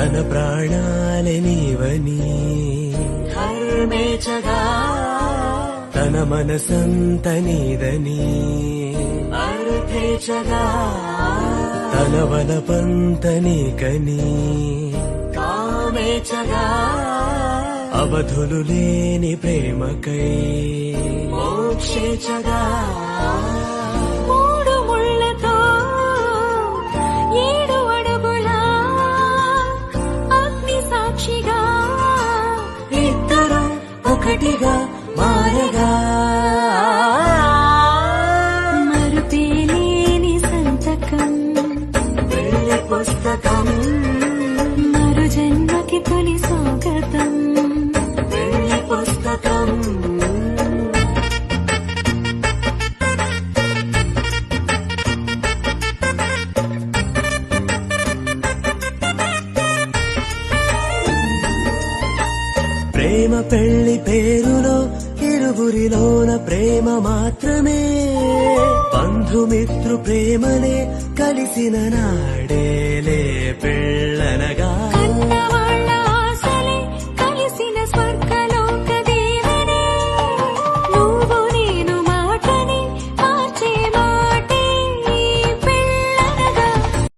తన ప్రాణాలే నీవని ధర్మేచగా తన మనసంత నీదని అర్థేచగా తన వలపంత నీకని కామేచగా అవధులు లేని ప్రేమకై మోక్షేచగా మూడు ముళ్ళతో 7 అడుగుల అగ్ని సాక్షిగా ఇద్దరు ఒకటిగా మారగా మరుపేలేని సంతకం పెళ్లి పుస్తకం మరు జన్మకి తొలి స్వాగతం పెళ్లి పుస్తకం ప్రేమ పెళ్లి పేరులో ఇరువురిలోన ప్రేమ మాత్రమే బంధుమిత్రు ప్రేమనే కలిసిన నాడే